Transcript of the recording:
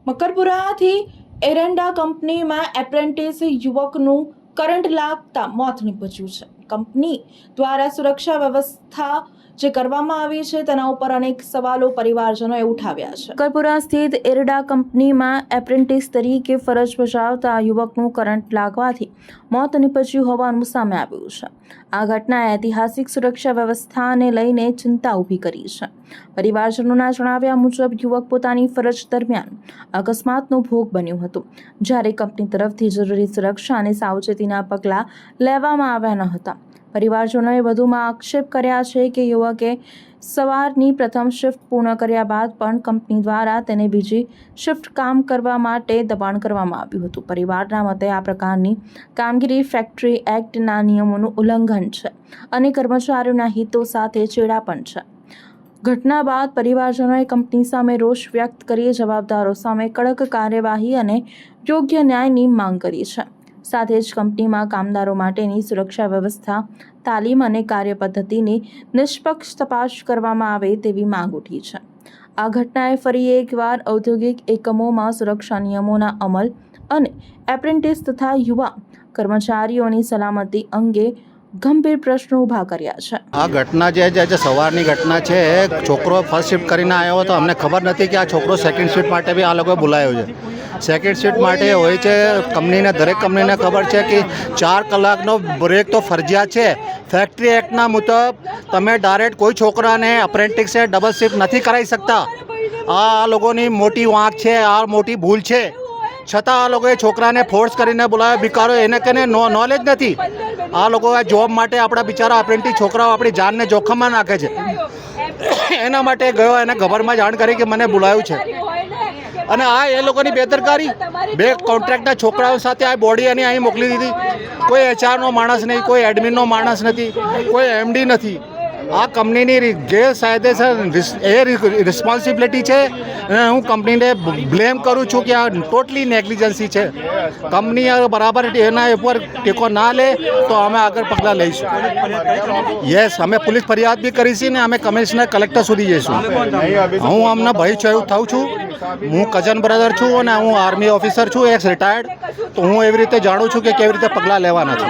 મકરપુરાથી એરંડા કંપનીમાં apprentice યુવકનું current લાગતા મોત નીપજ્યું છે। કંપની દ્વારા સુરક્ષા વ્યવસ્થા જે કરવામાં આવી છે તેના ઉપર અનેક સવાલો પરિવારજનોએ ઉઠાવ્યા છે। મકરપુરા સ્થિત એરંડા કંપનીમાં એપ્રેન્ટિસ તરીકે ફરજ બજાવતા યુવકનું કરંટ લાગવાથી મોત નીપજ્યું હોવાનું સામે આવ્યું છે। આ ઘટનાએ ઐતિહાસિક સુરક્ષા વ્યવસ્થાને લઈને ચિંતા ઊભી કરી છે। પરિવારજનોના જણાવ્યા મુજબ યુવક પોતાની ફરજ દરમિયાન અકસ્માતનો ભોગ બન્યું હતું, જ્યારે કંપની તરફથી જરૂરી સુરક્ષા અને સાવચેતીના પગલાં લેવામાં આવ્યા ન હતા। પરિવારજનોએ વધુમાં આક્ષેપ કર્યા છે કે યુવકે સવારની પ્રથમ શિફ્ટ પૂર્ણ કર્યા બાદ પણ કંપની દ્વારા તેને બીજી શિફ્ટ કામ કરવા માટે દબાણ કરવામાં આવ્યું હતું। પરિવારના મતે આ પ્રકારની કામગીરી ફેક્ટરી એક્ટના નિયમોનું ઉલ્લંઘન છે અને કર્મચારીઓના હિતો સાથે ચેડા પણ છે। ઘટના બાદ પરિવારજનોએ કંપની સામે રોષ વ્યક્ત કરી જવાબદારો સામે કડક કાર્યવાહી અને યોગ્ય ન્યાયની માંગ કરી છે। સાથે જ કંપનીમાં કામદારો માટેની સુરક્ષા વ્યવસ્થા, તાલીમ અને કાર્યપદ્ધતિની નિષ્પક્ષ તપાસ કરવામાં આવે તેવી માંગ ઉઠી છે। આ ઘટનાએ ફરી એકવાર ઔદ્યોગિક એકમોમાં સુરક્ષા નિયમોના અમલ અને એપ્રેન્ટિસ તથા યુવા કર્મચારીઓની સલામતી અંગે ગંભીર પ્રશ્નો ઊભા કર્યા છે। આ ઘટના જે સવારની ઘટના છે, છોકરો ફર્સ્ટ શિફ્ટ કરીને આવ્યો હતો। અમને ખબર નથી કે આ છોકરો સેકન્ડ શિફ્ટ માટે બી આ લોકોએ બોલાયો છે। સેકન્ડ શિફ્ટ માટે હોય છે દરેક કંપનીને ખબર છે કે 4 કલાકનો બ્રેક તો ફરજિયાત છે। ફેક્ટરી એક્ટના મુજબ તમે ડાયરેક્ટ કોઈ છોકરાને અપ્રેન્ટિસ ડબલ શિફ્ટ નથી કરાવી શકતા। આ લોકોની મોટી વાંક છે, આ મોટી ભૂલ છે। છતાં આ લોકોએ છોકરાને ફોર્સ કરીને બોલાવ્યો, બિચારો એને કને નોલેજ નથી। આ લોકો આ જોબ માટે આપણા બિચારા અપ્રેન્ટિસ છોકરાઓ આપણી જાનને જોખમમાં નાખે છે। એના માટે ગયો, એને ખબરમાં જાણ કરી કે મને બોલાવ્યું છે, અને આ એ લોકોની બેદરકારી। 2 કોન્ટ્રાક્ટના છોકરાઓ સાથે આ બોડી અને અહીં મોકલી દીધી। કોઈ એચઆરનો માણસ નહીં, કોઈ એડમિનનો માણસ નથી, કોઈ એમડી નથી। આ કંપનીની ગેરકાયદેસર એ રિસ્પોન્સિબિલિટી છે, અને હું કંપનીને બ્લેમ કરું છું કે આ ટોટલી નેગ્લિજન્સી છે। કંપની બરાબર એના ઉપર ટેકો ના લે તો અમે આગળ પગલાં લઈશું। યસ, અમે પોલીસ ફરિયાદ બી કરીશું ને અમે કમિશનર કલેક્ટર સુધી જઈશું। હું અમને ભાઈ થઉં છું, હું કઝન બ્રધર છું અને હું આર્મી ઓફિસર છું, એક્સ રિટાયર્ડ। તો હું એવી રીતે જાણું છું કે કેવી રીતે પગલાં લેવાના છે।